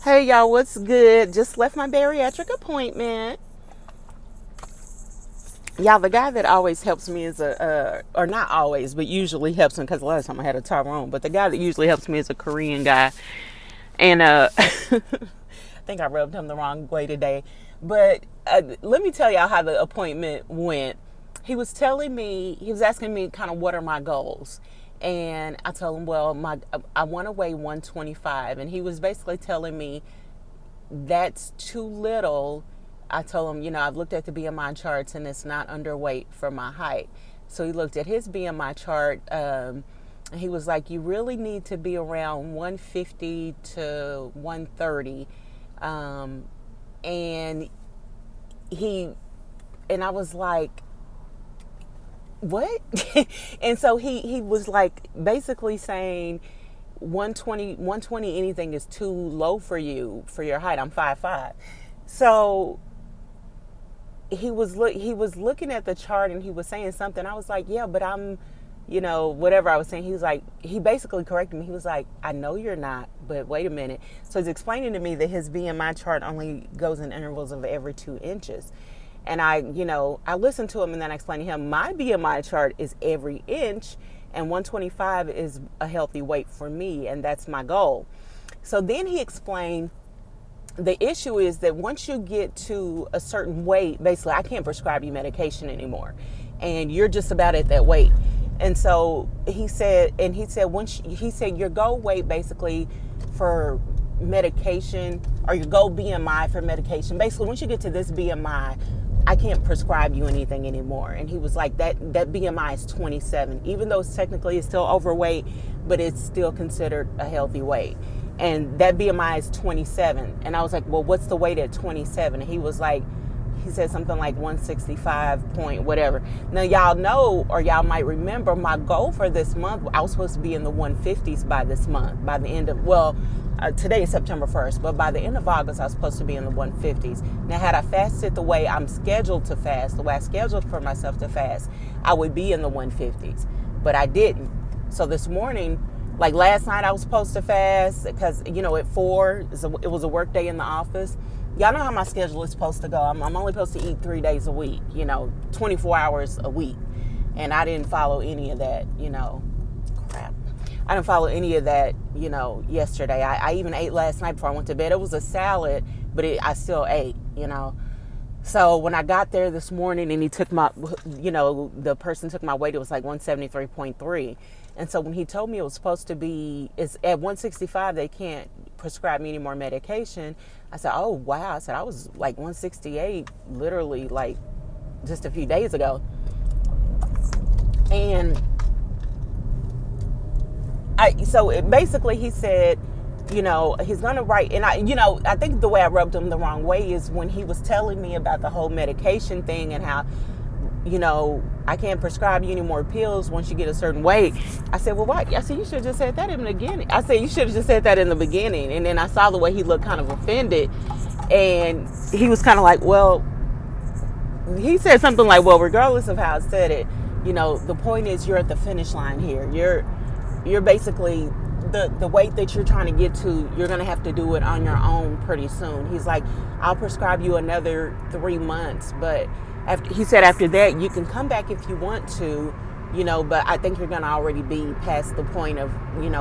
Hey y'all, what's good? Just left my bariatric appointment. Y'all, the guy that always helps me is or not always, but usually helps me because the last time I had a Tyrone, but the guy that usually helps me is a Korean guy. And I think I rubbed him the wrong way today. But let me tell y'all how the appointment went. He was asking me kind of what are my goals. And I told him, well, I want to weigh 125. And he was basically telling me that's too little. I told him, I've looked at the BMI charts and it's not underweight for my height. So he looked at his BMI chart. And he was like, you really need to be around 150 to 130. And I was like, what? And so he was like basically saying 120 anything is too low for you for your height. I'm 5'5". So he was looking at the chart and he was saying something. I was like, yeah, but I'm, whatever I was saying. He basically corrected me. He was like, I know you're not, but wait a minute. So he's explaining to me that his BMI chart only goes in intervals of every 2 inches. And I listened to him and then I explained to him my BMI chart is every inch and 125 is a healthy weight for me and that's my goal. So then he explained the issue is that once you get to a certain weight, basically I can't prescribe you medication anymore and you're just about at that weight. And so he said your goal weight basically for medication or your goal BMI for medication, basically once you get to this BMI, I can't prescribe you anything anymore. And he was like, that BMI is 27, even though it's technically still overweight, but it's still considered a healthy weight. And that BMI is 27. And I was like, well, what's the weight at 27? And he said something like 165 point whatever. Now y'all know, or y'all might remember, my goal for this month, I was supposed to be in the 150s by this month, by the end of, today is September 1st, but by the end of August, I was supposed to be in the 150s. Now, had I fasted the way I'm scheduled to fast, the way I scheduled for myself to fast, I would be in the 150s, but I didn't. So this morning, like last night, I was supposed to fast because, at 4, it was a work day in the office. Y'all know how my schedule is supposed to go. I'm only supposed to eat 3 days a week, 24 hours a week. And I didn't follow any of that, crap. I didn't follow any of that, yesterday. I even ate last night before I went to bed. It was a salad, but I still ate, So when I got there this morning and he took the person took my weight, it was like 173.3. And so when he told me it was supposed to be, it's at 165, they can't prescribe me any more medication. I said, oh, wow. I said, I was like 168, literally like just a few days ago. And basically he said, he's going to write, and I think the way I rubbed him the wrong way is when he was telling me about the whole medication thing and how, I can't prescribe you any more pills once you get a certain weight. I said, well, what? I said, you should have just said that in the beginning. I said, you should have just said that in the beginning. And then I saw the way he looked kind of offended. And he was kind of like, well, he said something like, well, regardless of how I said it, the point is you're at the finish line here. You're basically the weight that you're trying to get to, you're going to have to do it on your own pretty soon. He's like, I'll prescribe you another 3 months, but he said after that, you can come back if you want to, but I think you're going to already be past the point of,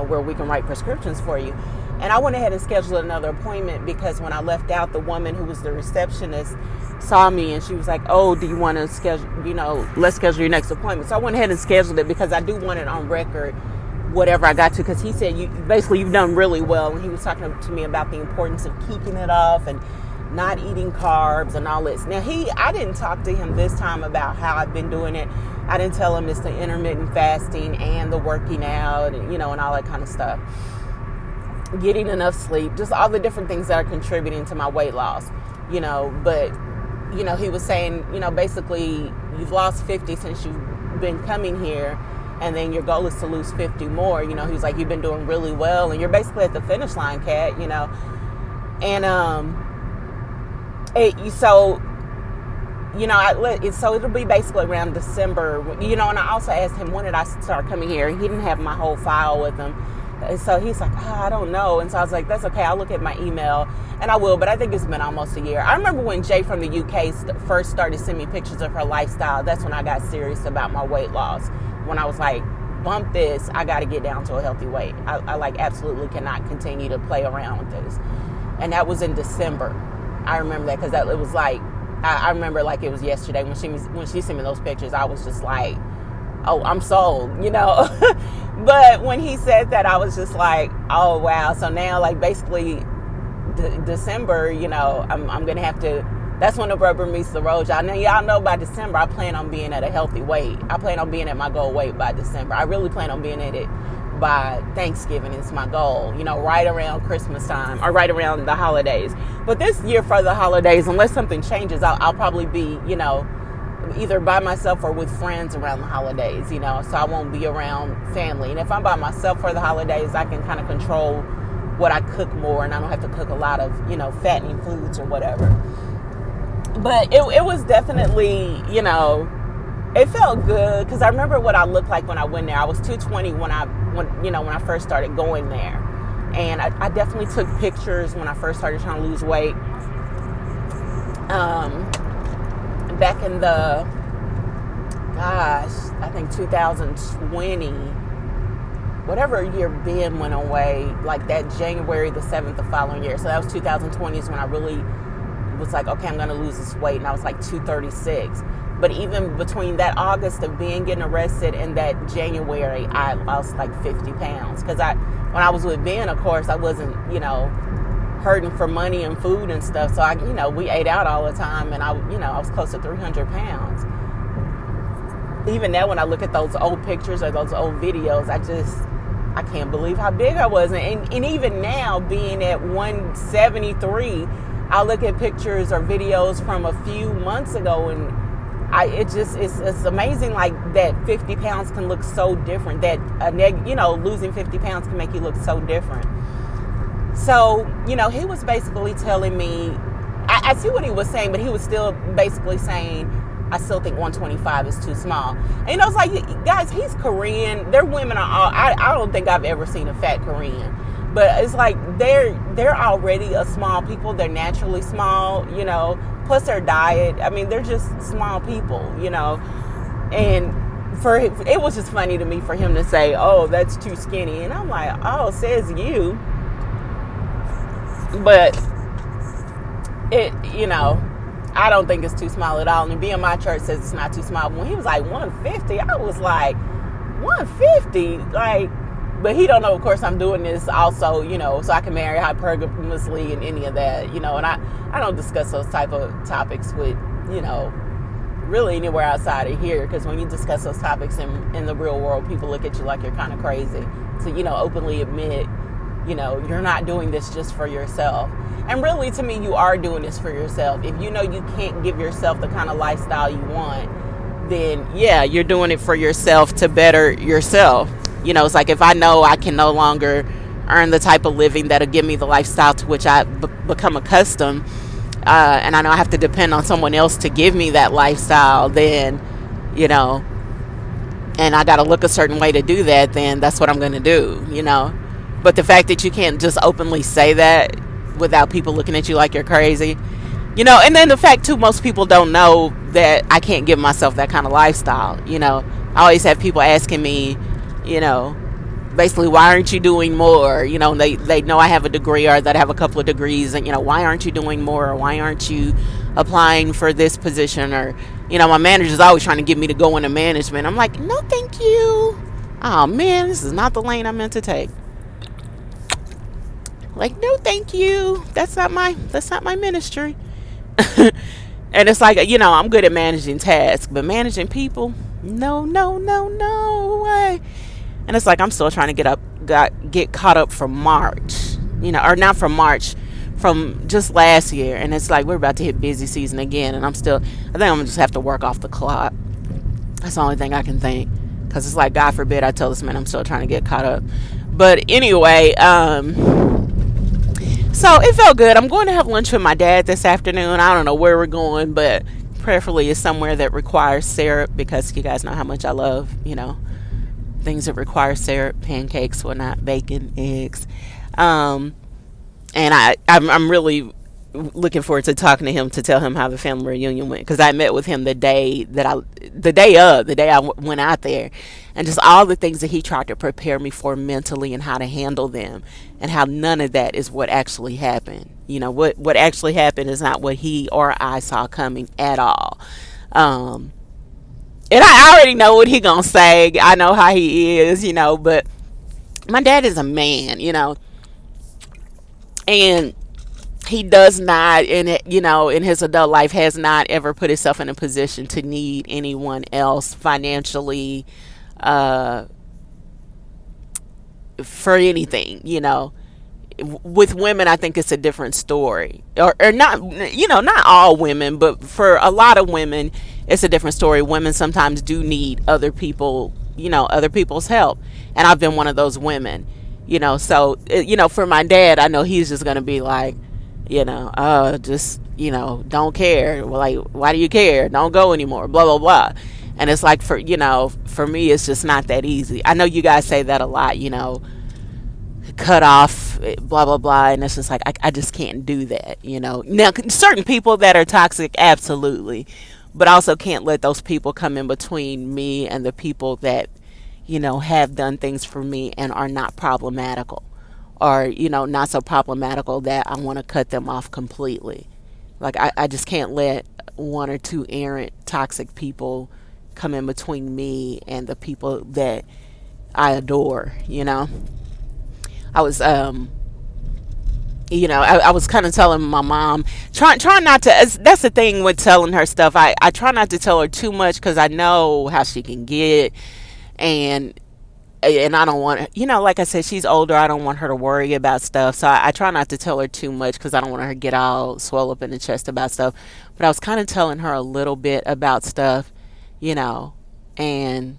where we can write prescriptions for you. And I went ahead and scheduled another appointment because when I left out, the woman who was the receptionist saw me and she was like, oh, do you want to schedule, let's schedule your next appointment. So I went ahead and scheduled it because I do want it on record, whatever I got to, because he said, you've done really well. And he was talking to me about the importance of keeping it off and not eating carbs and all this. Now I didn't talk to him this time about how I've been doing it. I didn't tell him it's the intermittent fasting and the working out and, and all that kind of stuff. Getting enough sleep, just all the different things that are contributing to my weight loss, but, he was saying, basically you've lost 50 since you've been coming here. And then your goal is to lose 50 more. He was like, you've been doing really well and you're basically at the finish line, Kat, And, so it'll be basically around December, and I also asked him, when did I start coming here? He didn't have my whole file with him. And so he's like, I don't know. And so I was like, that's okay. I'll look at my email and I will. But I think it's been almost a year. I remember when Jay from the UK first started sending me pictures of her lifestyle. That's when I got serious about my weight loss. When I was like, bump this, I got to get down to a healthy weight. I like absolutely cannot continue to play around with this. And that was in December. I remember that because it was like, I remember like it was yesterday when she sent me those pictures. I was just like, oh, I'm sold, But when he said that, I was just like, oh, wow. So now, like, basically, December, I'm going to have to, that's when the rubber meets the road. Y'all know by December, I plan on being at a healthy weight. I plan on being at my goal weight by December. I really plan on being at it by Thanksgiving. It's my goal, right around Christmas time or right around the holidays. But this year for the holidays, unless something changes, I'll probably be, either by myself or with friends around the holidays, so I won't be around family. And if I'm by myself for the holidays, I can kind of control what I cook more, and I don't have to cook a lot of, fattening foods or whatever. But it was definitely, it felt good because I remember what I looked like when I went there. I was 220 when I first started going there. And I definitely took pictures when I first started trying to lose weight. Back in I think 2020, whatever year Ben went away, like that January the 7th the following year. So that was 2020 is when I really was like, okay, I'm going to lose this weight. And I was like 236. But even between that August of Ben getting arrested and that January, I lost like 50 pounds. Because when I was with Ben, of course, I wasn't, hurting for money and food and stuff. So we ate out all the time, and I was close to 300 pounds. Even now, when I look at those old pictures or those old videos, I can't believe how big I was. And even now, being at 173, I look at pictures or videos from a few months ago, and it's amazing, like that 50 pounds can look so different. That losing 50 pounds can make you look so different. So, he was basically telling me, I see what he was saying, but he was still basically saying, I still think 125 is too small. And I was like, guys, he's Korean. Their women are all, I don't think I've ever seen a fat Korean. But it's like they're already a small people. They're naturally small, plus their diet. I mean, they're just small people, And it was just funny to me for him to say, oh, that's too skinny. And I'm like, oh, says you. But I don't think it's too small at all. And BMI chart says it's not too small. When he was like 150, I was like, 150? Like, but he don't know, of course, I'm doing this also, so I can marry hypergamously and any of that, and I don't discuss those type of topics with, really anywhere outside of here. Because when you discuss those topics in the real world, people look at you like you're kind of crazy. So, openly admit, you're not doing this just for yourself. And really, to me, you are doing this for yourself. If you know you can't give yourself the kind of lifestyle you want, then yeah, you're doing it for yourself to better yourself. It's like if I know I can no longer earn the type of living that'll give me the lifestyle to which I become accustomed, and I know I have to depend on someone else to give me that lifestyle, then, and I got to look a certain way to do that, then that's what I'm going to do, But the fact that you can't just openly say that without people looking at you like you're crazy, and then the fact too, most people don't know that I can't give myself that kind of lifestyle. I always have people asking me, basically, why aren't you doing more? They know I have a degree or that I have a couple of degrees, and why aren't you doing more? Or why aren't you applying for this position? Or my manager's always trying to get me to go into management. I'm like, no, thank you. Oh man, this is not the lane I meant to take. Like, no, thank you. That's not my ministry. And it's like, I'm good at managing tasks, but managing people, no way. And it's like I'm still trying to get caught up from March, or not from March, from just last year. And it's like we're about to hit busy season again, and I think I'm gonna just have to work off the clock. That's the only thing I can think, because it's like, God forbid I tell this man I'm still trying to get caught up. But anyway, so it felt good. I'm going to have lunch with my dad this afternoon. I don't know where we're going, but prayerfully it's somewhere that requires syrup, because you guys know how much I love, things that require syrup, pancakes, whatnot, bacon, eggs. Um, and I'm really looking forward to talking to him to tell him how the family reunion went, because I met with him the day I went out there, and just all the things that he tried to prepare me for mentally and how to handle them, and how none of that is what actually happened. What actually happened is not what he or I saw coming at all. um and I already know what he gonna say. I know how he is, but my dad is a man, and he does not, in his adult life, has not ever put himself in a position to need anyone else financially, uh, for anything. With women, I think it's a different story, or not. Not all women, but for a lot of women, it's a different story. Women sometimes do need other people, other people's help, and I've been one of those women. So for my dad, I know he's just gonna be like, just don't care. Well, like, why do you care? Don't go anymore. Blah blah blah. And it's like, for me, it's just not that easy. I know you guys say that a lot. Cut off, blah blah blah, and it's just like, I just can't do that. Now, certain people that are toxic, absolutely, but I also can't let those people come in between me and the people that have done things for me and are not problematical, or not so problematical that I want to cut them off completely. Like, I just can't let one or two errant toxic people come in between me and the people that I adore. I was I was kind of telling my mom, trying not to. That's the thing with telling her stuff. I try not to tell her too much, because I know how she can get, and I don't want, like I said, she's older. I don't want her to worry about stuff, so I try not to tell her too much, because I don't want her to get all swell up in the chest about stuff. But I was kind of telling her a little bit about stuff, and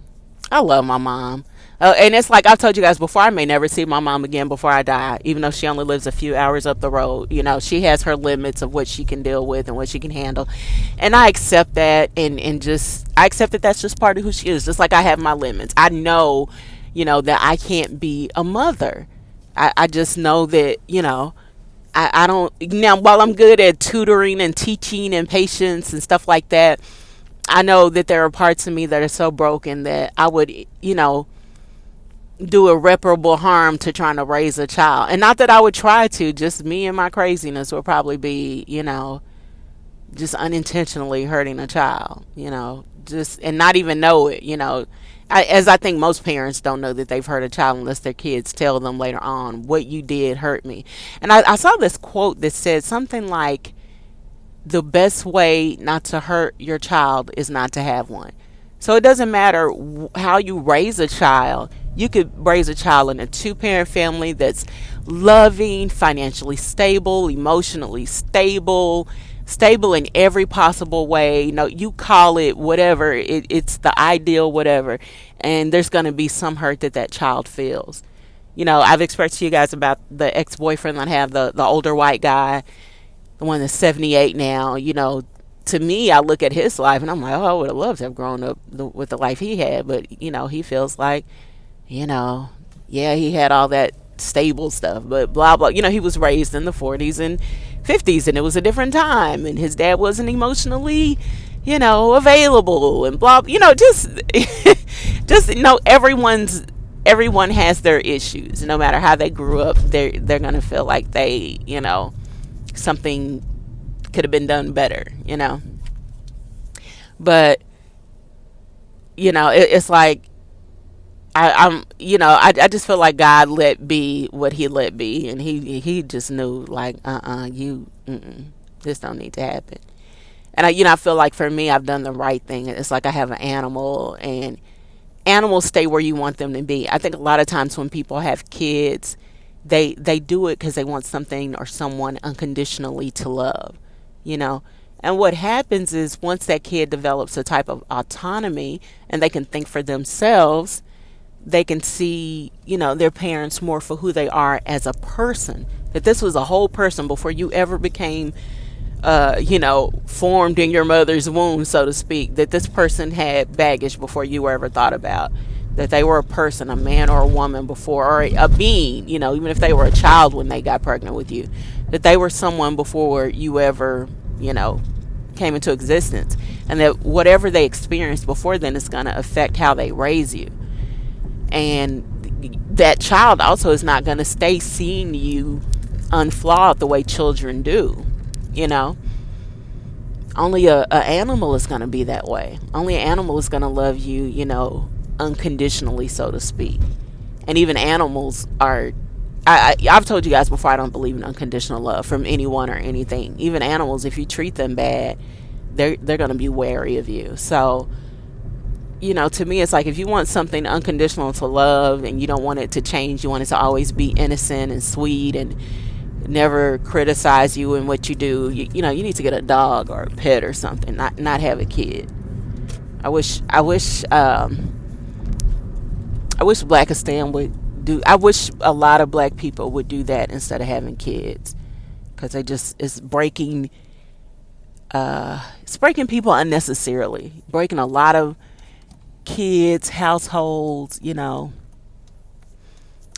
I love my mom. And it's like I've told you guys before, I may never see my mom again before I die, even though she only lives a few hours up the road. She has her limits of what she can deal with and what she can handle. And I accept that, and just, I accept that that's just part of who she is, just like I have my limits. I know, that I can't be a mother. I just know that, I don't, now, while I'm good at tutoring and teaching and patience and stuff like that, I know that there are parts of me that are so broken that I would, do irreparable harm to trying to raise a child. And not that I would try to, just me and my craziness would probably be, just unintentionally hurting a child, just, and not even know it. As I think most parents don't know that they've hurt a child unless their kids tell them later on, what you did hurt me. And I saw this quote that said something like, the best way not to hurt your child is not to have one. So it doesn't matter how you raise a child. You could raise a child in a two-parent family that's loving, financially stable, emotionally stable in every possible way. You call it whatever. It's the ideal whatever. And there's going to be some hurt that child feels. I've expressed to you guys about the ex-boyfriend that I have, the older white guy, the one that's 78 now. To me, I look at his life and I'm like, oh, I would have loved to have grown up with the life he had. But, he feels like, yeah, he had all that stable stuff, but blah, blah. He was raised in the 40s and 50s, and it was a different time. And his dad wasn't emotionally, available, and blah, just, everyone has their issues. No matter how they grew up, they're going to feel like they, something could have been done better, but it's like I just feel like God let be what he let be, and he just knew, like, this don't need to happen. And I feel like for me, I've done the right thing. It's like I have an animal, and animals stay where you want them to be. I think a lot of times when people have kids, they do it because they want something or someone unconditionally to love. And what happens is, once that kid develops a type of autonomy and they can think for themselves, they can see, their parents more for who they are as a person. That this was a whole person before you ever became, formed in your mother's womb, so to speak. That this person had baggage before you were ever thought about. that they were a person, a man or a woman before, or a being, even if they were a child when they got pregnant with you, that they were someone before you ever, came into existence. And that whatever they experienced before then is going to affect how they raise you. And that child also is not going to stay seeing you unflawed the way children do. Only a animal is going to be that way. Only an animal is going to love you, unconditionally, so to speak. And even animals are, I've told you guys before, I don't believe in unconditional love from anyone or anything. Even animals, if you treat them bad, they're going to be wary of you. So, to me, it's like, if you want something unconditional to love and you don't want it to change, you want it to always be innocent and sweet and never criticize you in what you do, you need to get a dog or a pet or something, not have a kid. I wish Blackistan would do. I wish a lot of black people would do that instead of having kids, because it's breaking people unnecessarily, breaking a lot of kids, households.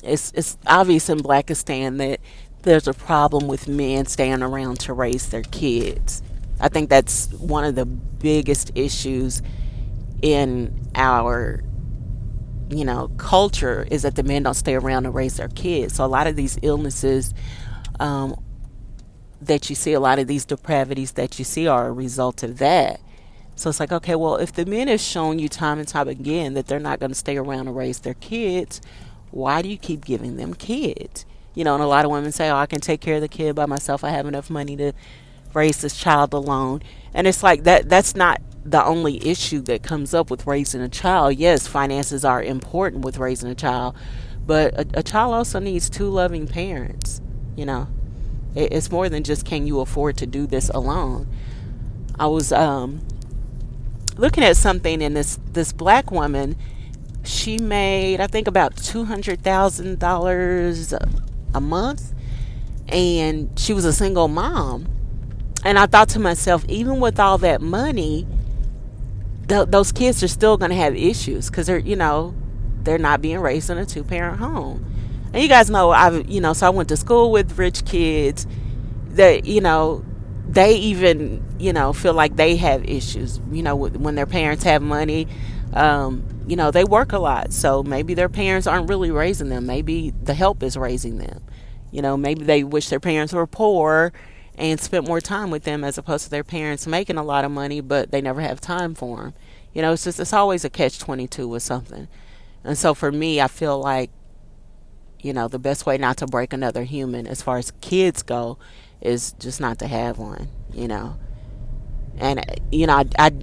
It's obvious in Blackistan that there's a problem with men staying around to raise their kids. I think that's one of the biggest issues in our culture, is that the men don't stay around to raise their kids. So a lot of these illnesses that you see, a lot of these depravities that you see, are a result of that. So it's like, okay, well, if the men have shown you time and time again that they're not going to stay around to raise their kids, why do you keep giving them kids? And a lot of women say, oh, I can take care of the kid by myself. I have enough money to raise this child alone. And it's like that's not the only issue that comes up with raising a child. Yes, finances are important with raising a child, but a child also needs two loving parents. It's more than just, can you afford to do this alone? I was looking at something, and this black woman, she made, I think, about $200,000 a month, and she was a single mom. And I thought to myself, even with all that money, those kids are still going to have issues, because they're not being raised in a two-parent home. And you guys know, so I went to school with rich kids that, they even, feel like they have issues, when their parents have money. They work a lot, so maybe their parents aren't really raising them. Maybe the help is raising them. Maybe they wish their parents were poor and spent more time with them, as opposed to their parents making a lot of money, but they never have time for them. It's always a catch-22 with something. And so for me, I feel like, the best way not to break another human as far as kids go is just not to have one. And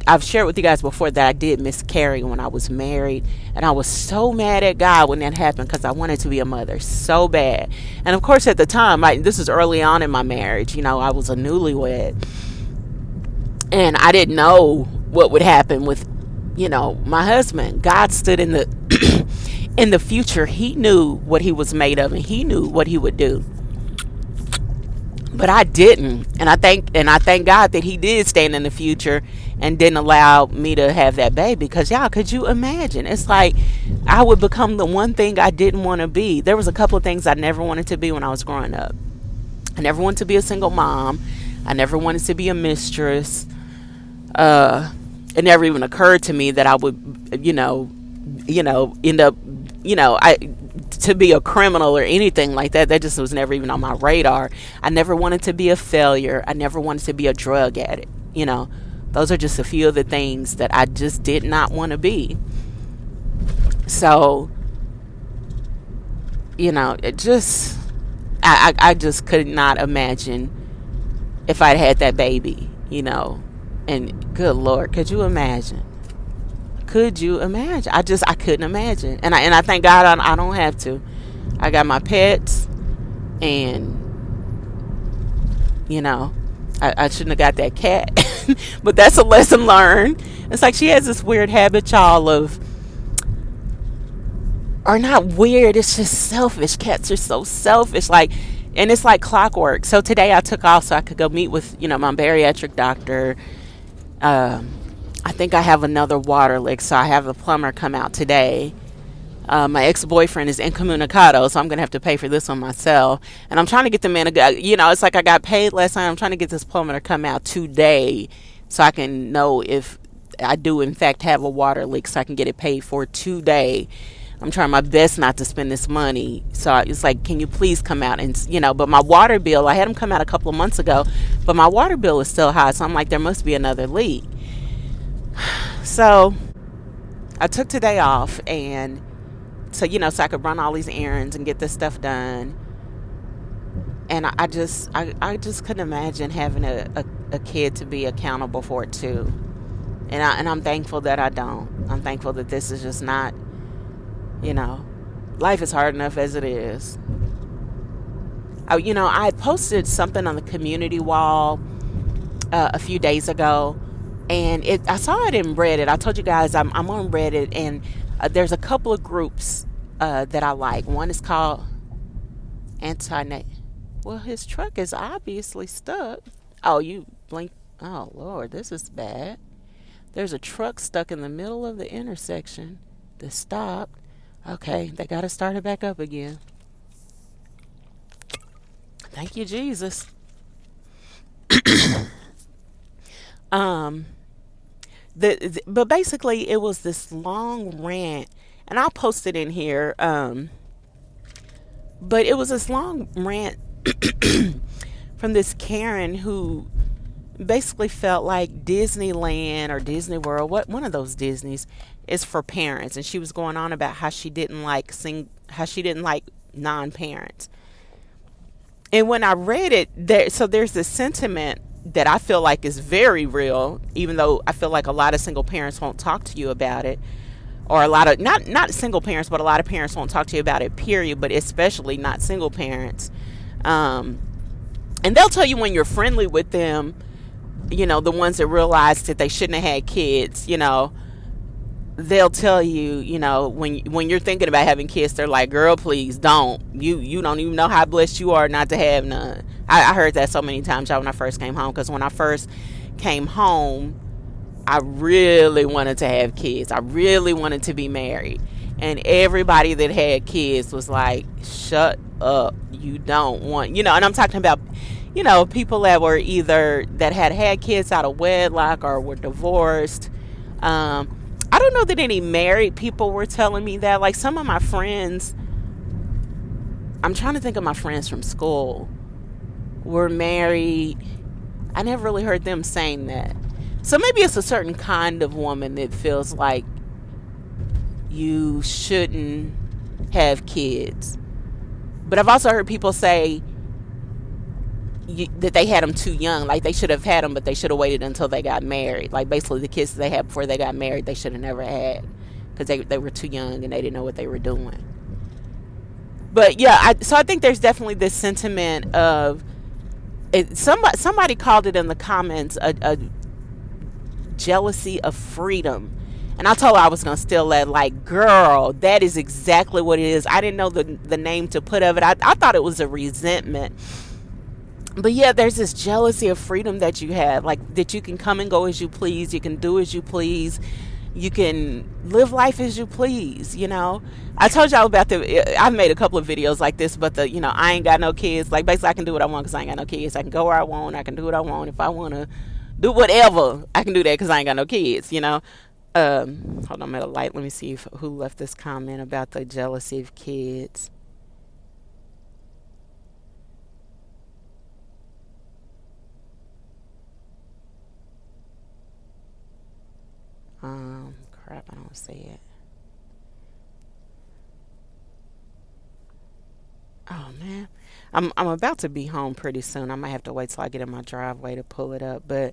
I've shared with you guys before that I did miscarry when I was married, and I was so mad at God when that happened, because I wanted to be a mother so bad. And of course, at the time, this is early on in my marriage, I was a newlywed, and I didn't know what would happen with my husband. God stood in the in the future. He knew what he was made of, and he knew what he would do. But I didn't, and I thank God that he did stand in the future and didn't allow me to have that baby. Because y'all, could you imagine? It's like I would become the one thing I didn't want to be. There was a couple of things I never wanted to be when I was growing up. I never wanted to be a single mom. I never wanted to be a mistress. It never even occurred to me that I would, end up, to be a criminal or anything like that. That just was never even on my radar. I never wanted to be a failure. I never wanted to be a drug addict. Those are just a few of the things that I just did not want to be. So, it just, I just could not imagine if I'd had that baby, and good Lord, could you imagine? Could you imagine? I couldn't imagine. And I thank God I don't have to. I got my pets, and I shouldn't have got that cat. But that's a lesson learned. It's like she has this weird habit, y'all, or not weird, it's just selfish. Cats are so selfish. And it's like clockwork. So today I took off so I could go meet with, my bariatric doctor. I think I have another water leak, so I have a plumber come out today My ex-boyfriend is incommunicado, so I'm gonna have to pay for this one myself. And I'm trying to get the man to go. It's like I got paid last night. I'm trying to get this plumber to come out today, so I can know if I do in fact have a water leak, so I can get it paid for today. I'm trying my best not to spend this money. So it's like, can you please come out and, but my water bill, I had him come out a couple of months ago, but my water bill is still high. So I'm like, there must be another leak. So I took today off, and so, so I could run all these errands and get this stuff done. And I just couldn't imagine having a kid to be accountable for it too. And I'm thankful that I don't. I'm thankful that this is just not, life is hard enough as it is. I posted something on the community wall a few days ago, and I saw it in Reddit. I told you guys I'm on Reddit, and there's a couple of groups that I like. One is called Anti-Nat. Well, his truck is obviously stuck. Oh, you blink. Oh, Lord, this is bad. There's a truck stuck in the middle of the intersection that stopped. Okay, they got to start it back up again. Thank you, Jesus. But basically, it was this long rant, and I'll post it in here. But it was this long rant from this Karen who basically felt like Disneyland or Disney World, one of those Disneys, is for parents, and she was going on about how she didn't like non-parents. And when I read it, there's this sentiment that I feel like is very real, even though I feel like a lot of single parents won't talk to you about it, or a lot of not single parents, but a lot of parents won't talk to you about it, period. But especially not single parents, and they'll tell you when you're friendly with them, the ones that realize that they shouldn't have had kids, they'll tell you, when you're thinking about having kids, they're like, girl, please don't. You don't even know how blessed you are not to have none. I heard that so many times, y'all, when I first came home, because when I first came home, I really wanted to have kids. I really wanted to be married. And everybody that had kids was like, shut up. You don't want, and I'm talking about, people that were that had kids out of wedlock or were divorced. I don't know that any married people were telling me that. Like some of my friends, I'm trying to think of my friends from school, were married. I never really heard them saying that. So maybe it's a certain kind of woman that feels like you shouldn't have kids. But I've also heard people say that they had them too young. Like they should have had them, but they should have waited until they got married. Like basically the kids they had before they got married, they should have never had, because they were too young and they didn't know what they were doing. But yeah, so I think there's definitely this sentiment of somebody called it in the comments a jealousy of freedom. And I told her I was going to steal that. Like, girl, that is exactly what it is. I didn't know the name to put of it. I thought it was a resentment. But yeah, there's this jealousy of freedom that you have, like that you can come and go as you please. You can do as you please. You can live life as you please, I told y'all about I've made a couple of videos like this, but I ain't got no kids. Like basically I can do what I want because I ain't got no kids. I can go where I want. I can do what I want. If I want to do whatever, I can do that because I ain't got no kids, Hold on, I'm at a light. Let me see who left this comment about the jealousy of kids. Crap, I don't see it. Oh man, I'm about to be home pretty soon. I might have to wait till I get in my driveway to pull it up. But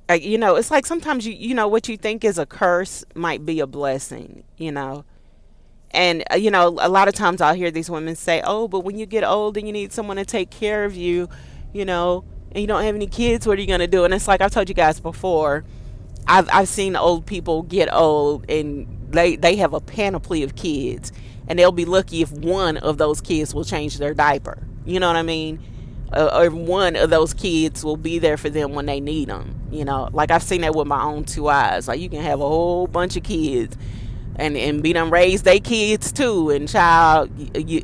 it's like sometimes what you think is a curse might be a blessing. And a lot of times I'll hear these women say, "Oh, but when you get old and you need someone to take care of you, and you don't have any kids, what are you gonna do?" And it's like I've told you guys before. I've seen old people get old and they have a panoply of kids, and they'll be lucky if one of those kids will change their diaper. You know what I mean? Or one of those kids will be there for them when they need them. Like I've seen that with my own two eyes. Like you can have a whole bunch of kids, And be done raise they kids too, and child,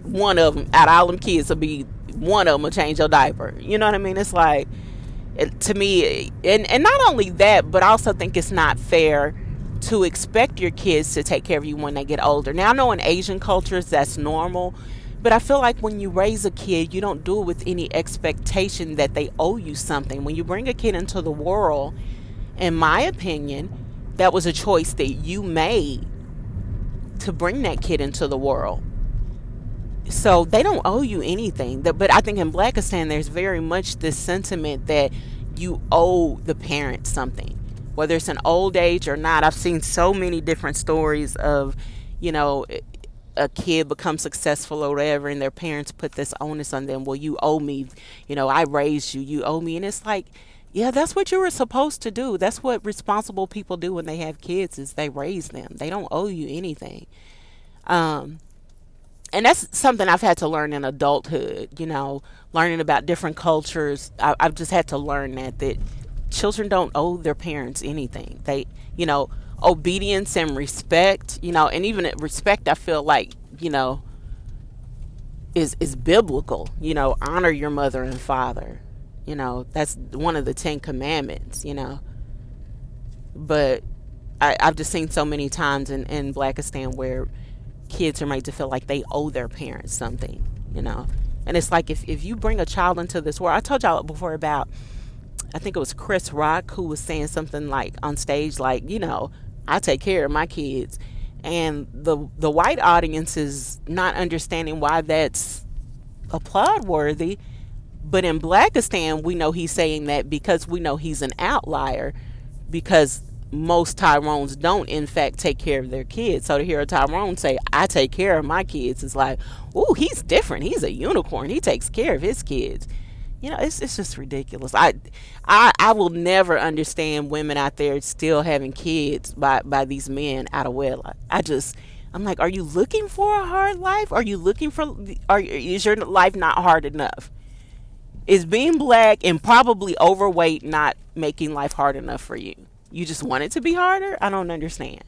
one of them out of all them kids will be one of them will change your diaper. You know what I mean? It's like, to me, and not only that, but I also think it's not fair to expect your kids to take care of you when they get older. Now I know in Asian cultures that's normal, but I feel like when you raise a kid, you don't do it with any expectation that they owe you something. When you bring a kid into the world, in my opinion, that was a choice that you made to bring that kid into the world. So they don't owe you anything. But I think in Blackistan, there's very much this sentiment that you owe the parent something, whether it's an old age or not. I've seen so many different stories of, you know, a kid becomes successful or whatever, and their parents put this onus on them. Well, you owe me. You know, I raised you. You owe me. And it's like, yeah, that's what you were supposed to do. That's what responsible people do when they have kids, is they raise them. They don't owe you anything. Um, and that's something I've had to learn in adulthood. You know, learning about different cultures. I've just had to learn that children don't owe their parents anything. They, you know, obedience and respect. You know, and even respect, I feel like, you know, is biblical. You know, honor your mother and father. You know, that's one of the 10 Commandments. You know, but I've just seen so many times in Blackistan where kids are made to feel like they owe their parents something, you know. And it's like, if you bring a child into this world, I told y'all before about, I think it was Chris Rock who was saying something like on stage, like, you know, I take care of my kids. And the white audience is not understanding why that's applaud worthy. But in Blackistan, we know he's saying that because we know he's an outlier, because most Tyrones don't in fact take care of their kids. So to hear a Tyrone say, I take care of my kids, is like, ooh, he's different. He's a unicorn. He takes care of his kids. You know, it's just ridiculous. I will never understand women out there still having kids by these men out of wedlock. I'm like, are you looking for a hard life? Are you looking for, is your life not hard enough? Is being black and probably overweight not making life hard enough for you? You just want it to be harder? I don't understand.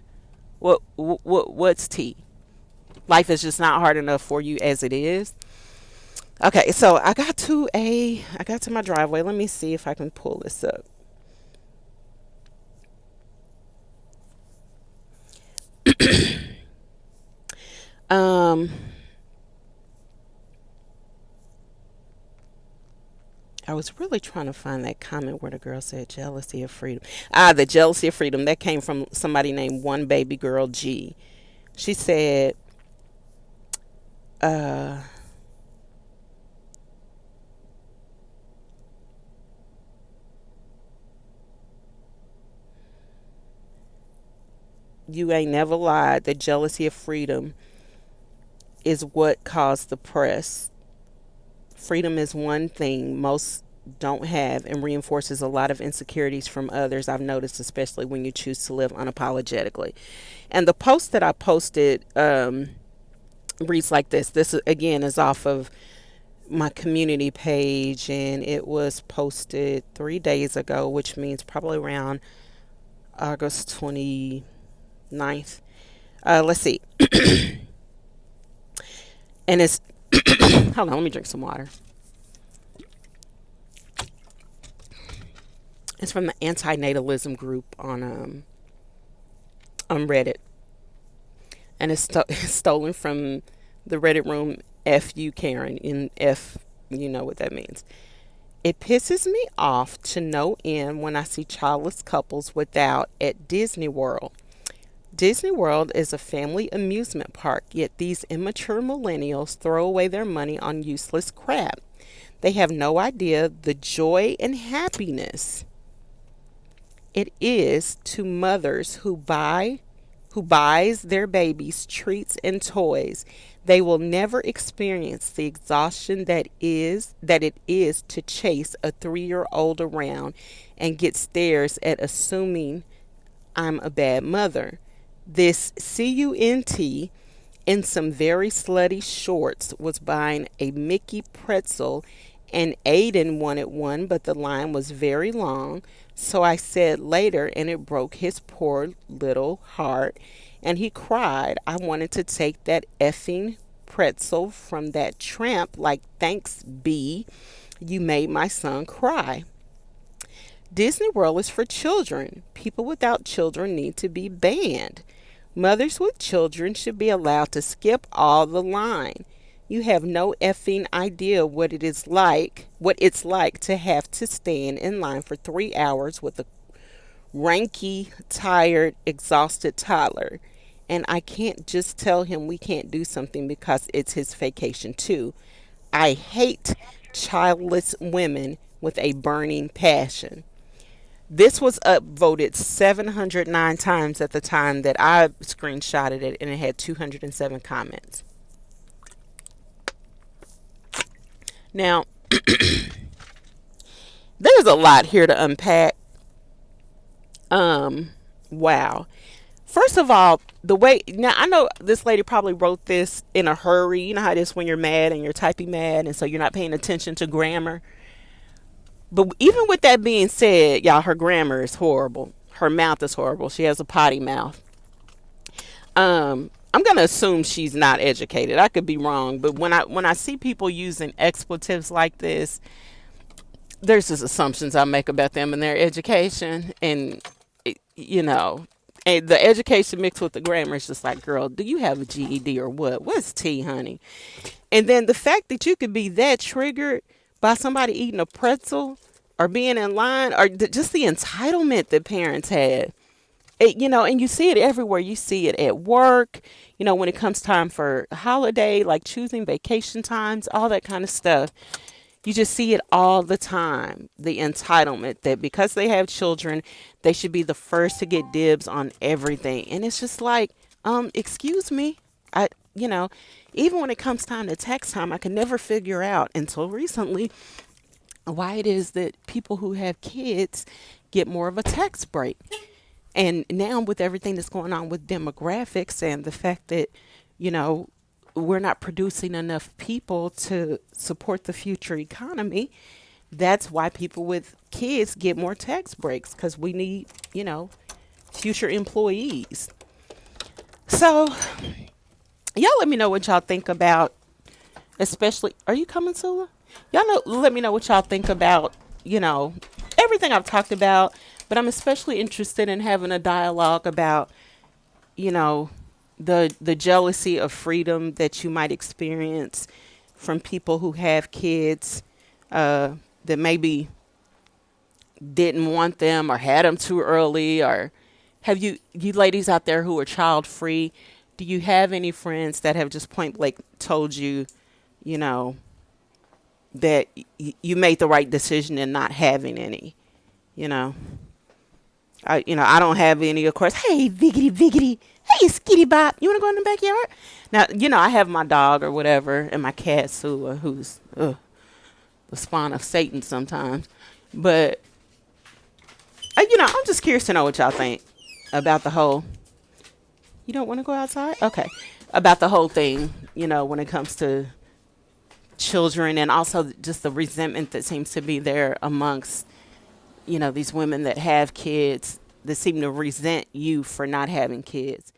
What's tea? Life is just not hard enough for you as it is. Okay, so I got to my driveway. Let me see if I can pull this up. um I was really trying to find that comment where the girl said jealousy of freedom. The jealousy of freedom. That came from somebody named One Baby Girl G. She said, you ain't never lied. The jealousy of freedom is what caused the press. Freedom is one thing most don't have and reinforces a lot of insecurities from others, I've noticed, especially when you choose to live unapologetically. And the post that I posted reads like this. This, again, is off of my community page, and it was posted 3 days ago, which means probably around August 29th. Let's see. And it's, hold on, let me drink some water. It's from the anti-natalism group on Reddit. And it's stolen from the Reddit room FU Karen. In F, you know what that means. It pisses me off to no end when I see childless couples without at Disney World. Disney World is a family amusement park, yet these immature millennials throw away their money on useless crap. They have no idea the joy and happiness it is to mothers who buys their babies treats and toys. They will never experience the exhaustion that it is to chase a 3-year-old around and get stares at assuming I'm a bad mother. This CUNT in some very slutty shorts was buying a Mickey pretzel, and Aiden wanted one, but the line was very long. So I said later, and it broke his poor little heart. And he cried, I wanted to take that effing pretzel from that tramp, like, thanks, B. You made my son cry. Disney World is for children. People without children need to be banned. Mothers with children should be allowed to skip all the line. You have no effing idea what it's like to have to stand in line for 3 hours with a ranky, tired, exhausted toddler. And I can't just tell him we can't do something because it's his vacation too. I hate childless women with a burning passion. This was upvoted 709 times at the time that I screenshotted it, and it had 207 comments. Now, there's a lot here to unpack. Wow. First of all, the way, now I know this lady probably wrote this in a hurry. You know how it is when you're mad and you're typing mad, and so you're not paying attention to grammar. But even with that being said, y'all, her grammar is horrible. Her mouth is horrible. She has a potty mouth. I'm gonna assume she's not educated. I could be wrong, but when I see people using expletives like this, there's just assumptions I make about them and their education, and you know, and the education mixed with the grammar is just like, girl, do you have a GED or what? What's T, honey? And then the fact that you could be that triggered by somebody eating a pretzel or being in line, or just the entitlement that parents had. And you see it everywhere. You see it at work, when it comes time for a holiday, like choosing vacation times, all that kind of stuff. You just see it all the time. The entitlement that because they have children, they should be the first to get dibs on everything. And it's just like, excuse me. Even when it comes time to tax time, I could never figure out until recently why it is that people who have kids get more of a tax break. And now with everything that's going on with demographics and the fact that, we're not producing enough people to support the future economy, that's why people with kids get more tax breaks, because we need, future employees. So y'all let me know what y'all think about, especially, are you coming, Sula? Let me know what y'all think about, everything I've talked about, but I'm especially interested in having a dialogue about, the jealousy of freedom that you might experience from people who have kids that maybe didn't want them or had them too early, or have you ladies out there who are child free, do you have any friends that have just point blank told you, that you made the right decision in not having any? I don't have any, of course. Hey, Viggity, Viggity. Hey, Skitty Bop. You want to go in the backyard? Now, I have my dog or whatever, and my cat, Sula, who's the spawn of Satan sometimes. But, I'm just curious to know what y'all think about the whole. You don't want to go outside? Okay. About the whole thing, when it comes to children, and also just the resentment that seems to be there amongst these women that have kids, that seem to resent you for not having kids.